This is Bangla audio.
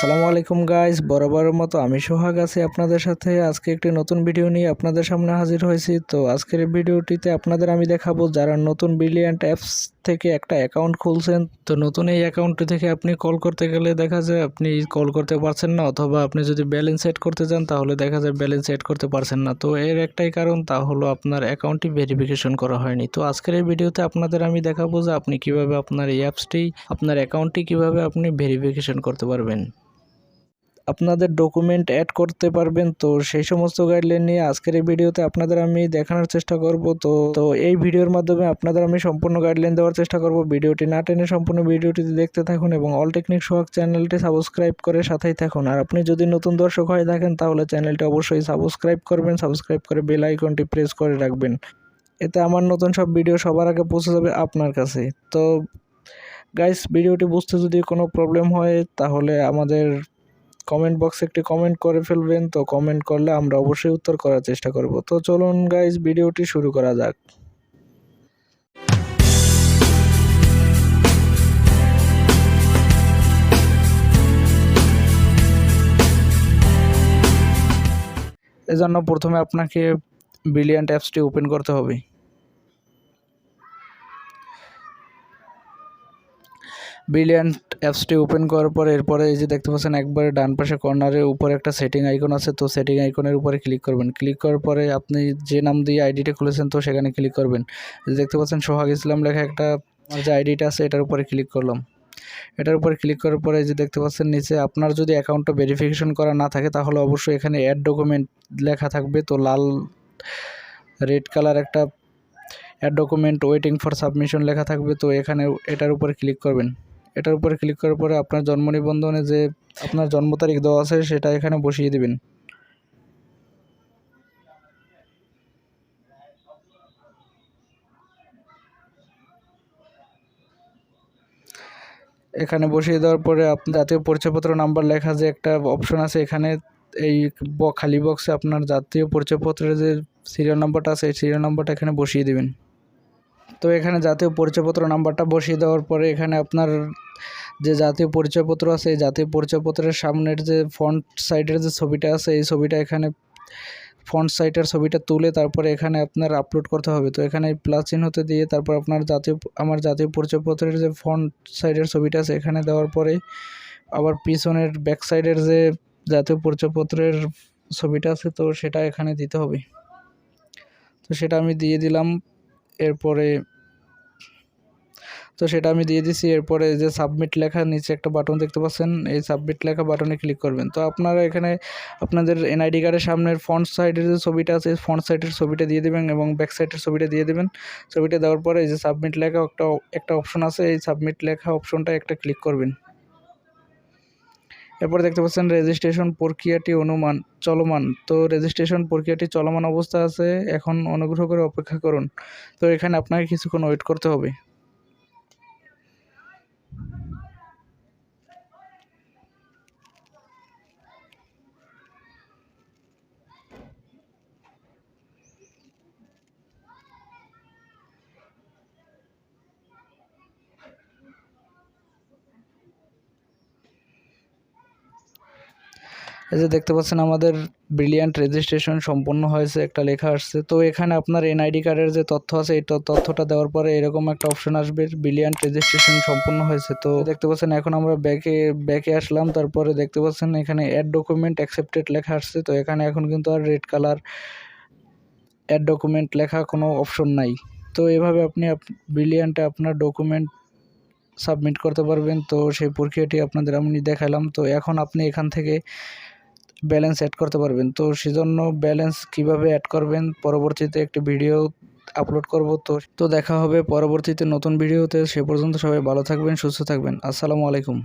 আসসালামু আলাইকুম গাইস, বরাবরের মতো আমি সোহাগ আছি আপনাদের সাথে। আজকে একটি নতুন ভিডিও নিয়ে আপনাদের সামনে হাজির হয়েছি। তো আজকের এই ভিডিওটিতে আপনাদের আমি দেখাবো যারা নতুন ব্রিলিয়ান্ট অ্যাপস থেকে একটা অ্যাকাউন্ট খুলছেন। তো নতুন এই অ্যাকাউন্টটি থেকে আপনি কল করতে গেলে দেখা যায় আপনি কল করতে পারছেন না, অথবা আপনি যদি ব্যালেন্স সেট করতে চান তাহলে দেখা যায় ব্যালেন্স সেট করতে পারছেন না। তো এর একটাই কারণ, তা হলো আপনার অ্যাকাউন্টটি ভেরিফিকেশন করা হয়নি। তো আজকের এই ভিডিওতে আপনাদের আমি দেখাবো যে আপনি কিভাবে আপনার এই আপনার অ্যাকাউন্টটি কিভাবে আপনি ভেরিফিকেশন করতে পারবেন, আপনাদের ডকুমেন্ট অ্যাড করতে পারবেন। তো সেই সমস্ত গাইডলাইন নিয়ে আজকের এই ভিডিওতে আপনাদের আমি দেখানোর চেষ্টা করব। তো এই ভিডিওর মাধ্যমে আপনাদের আমি সম্পূর্ণ গাইডলাইন দেওয়ার চেষ্টা করব। ভিডিওটি না টেনে সম্পূর্ণ ভিডিওটি দেখতে থাকুন এবং অল টেকনিক সোহাগ চ্যানেলটি সাবস্ক্রাইব করে সাথেই থাকুন। আর আপনি যদি নতুন দর্শক হয়ে থাকেন তাহলে চ্যানেলটি অবশ্যই সাবস্ক্রাইব করবেন, সাবস্ক্রাইব করে বেল আইকনটি প্রেস করে রাখবেন। এতে আমার নতুন সব ভিডিও সবার আগে পৌঁছে যাবে আপনার কাছে। তো গাইস, ভিডিওটি বুঝতে যদি কোনো প্রবলেম হয় তাহলে আমাদের কমেন্ট বক্সে একটি কমেন্ট করে ফেলবেন। তো কমেন্ট করলে আমরা অবশ্যই উত্তর করার চেষ্টা করব। তো চলুন গাইস, ভিডিওটি শুরু করা যাক। এজন্য প্রথমে আপনাকে ব্রিলিয়ান্ট অ্যাপসটি ওপেন করতে হবে। ব্রিলিয়ান্ট অ্যাপসটি ওপেন করার পরে এরপরে এই যে দেখতে পাচ্ছেন একবারে ডান পাশে কর্নারে উপরে একটা সেটিং আইকন আছে। তো সেটিং আইকনের উপরে ক্লিক করবেন। ক্লিক করার পরে আপনি যে নাম দিয়ে আইডিটা খুলেছেন তো সেখানে ক্লিক করবেন। দেখতে পাচ্ছেন সোহাগ ইসলাম লেখা একটা আমার যে আইডিটা আছে এটার উপরে ক্লিক করলাম। এটার উপরে ক্লিক করার পরে যে দেখতে পাচ্ছেন নিচে আপনার যদি অ্যাকাউন্টটা ভেরিফিকেশন করা না থাকে তাহলে অবশ্যই এখানে অ্যাড ডকুমেন্ট লেখা থাকবে। তো লাল রেড কালার একটা add document waiting for submission লেখা থাকবে। তো এখানে এটার উপরে ক্লিক করবেন। এটার উপরে ক্লিক করার পরে আপনার জন্ম নিবন্ধনে যে আপনার জন্ম তারিখ দেওয়া আছে সেটা এখানে বসিয়ে দিবেন। এখানে বসিয়ে দেওয়ার পরে আপনার জাতীয় পরিচয়পত্র নাম্বার লেখা যে একটা অপশন আছে, এখানে এই খালি বক্সে আপনার জাতীয় পরিচয়পত্রের যে সিরিয়াল নাম্বারটা আছে এই সিরিয়াল নাম্বারটা এখানে বসিয়ে দিবেন। তো এখানে জাতীয় পরিচয়পত্র নাম্বারটা বসিয়ে দেওয়ার পরে এখানে আপনার যে জাতীয় পরিচয়পত্র আছে এই জাতীয় পরিচয়পত্রের সামনের যে ফ্রন্ট সাইডের যে ছবিটা আছে এই ছবিটা এখানে ফ্রন্ট সাইডের ছবিটা তুলে তারপরে এখানে আপনার আপলোড করতে হবে। তো এখানে প্লাস চিহ্নতে দিয়ে তারপর আপনার আমার জাতীয় পরিচয়পত্রের যে ফ্রন্ট সাইডের ছবিটা আছে এখানে দেওয়ার পরে আবার পিছনের ব্যাক সাইডের যে জাতীয় পরিচয়পত্রের ছবিটা আছে তো সেটা এখানে দিতে হবে। তো সেটা আমি দিয়ে দিলাম। এরপরে সেটা আমি দিয়ে দিছি। এরপরে যে সাবমিট লেখা নিচে একটা বাটন দেখতে পাচ্ছেন, এই সাবমিট লেখা বাটনে ক্লিক করবেন। তো আপনারা এখানে আপনাদের এনআইডি কার্ডের সামনের ফ্রন্ট সাইডের যে ছবিটা আছে ফ্রন্ট সাইডের ছবিটা দিয়ে দেবেন এবং ব্যাক সাইডের ছবিটা দিয়ে দেবেন। ছবিটা দেওয়ার পরে এই যে সাবমিট লেখা একটা অপশন আছে, এই সাবমিট লেখা অপশনটা একটা ক্লিক করবেন। এরপরে দেখতে পাচ্ছেন রেজিস্ট্রেশন প্রক্রিয়াটি চলমান। তো রেজিস্ট্রেশন প্রক্রিয়াটি চলমান অবস্থা আছে, এখন অনুগ্রহ করে অপেক্ষা করুন। তো এখানে আপনাকে কিছুক্ষণ ওয়েট করতে হবে। এই যে দেখতে পাচ্ছেন আমাদের ব্রিলিয়ান্ট রেজিস্ট্রেশন সম্পন্ন হয়েছে একটা লেখা আসছে। তো এখানে আপনার এনআইডি কার্ডের যে তথ্য আছে এই তথ্যটা দেওয়ার পরে এরকম একটা অপশন আসবে, ব্রিলিয়ান্ট রেজিস্ট্রেশন সম্পন্ন হয়েছে। তো দেখতে পাচ্ছেন এখন আমরা ব্যাকে আসলাম। তারপরে দেখতে পাচ্ছেন এখানে অ্যাড ডকুমেন্ট অ্যাকসেপ্টেড লেখা আসছে। তো এখানে এখন কিন্তু আর রেড কালার অ্যাড ডকুমেন্ট লেখা কোনো অপশন নাই। তো এভাবে আপনি ব্রিলিয়ান্টে আপনার ডকুমেন্ট সাবমিট করতে পারবেন। তো সেই প্রক্রিয়াটি আপনাদের আমি দেখালাম। তো এখন আপনি এখান থেকে ব্যালেন্স অ্যাড করতে পারবেন। তো সেজন্য ব্যালেন্স কিভাবে অ্যাড করবেন পরবর্তীতে একটি ভিডিও আপলোড করব। তো দেখা হবে পরবর্তীতে নতুন ভিডিওতে। সে পর্যন্ত সবাই ভালো থাকবেন, সুস্থ থাকবেন। আসসালামু আলাইকুম।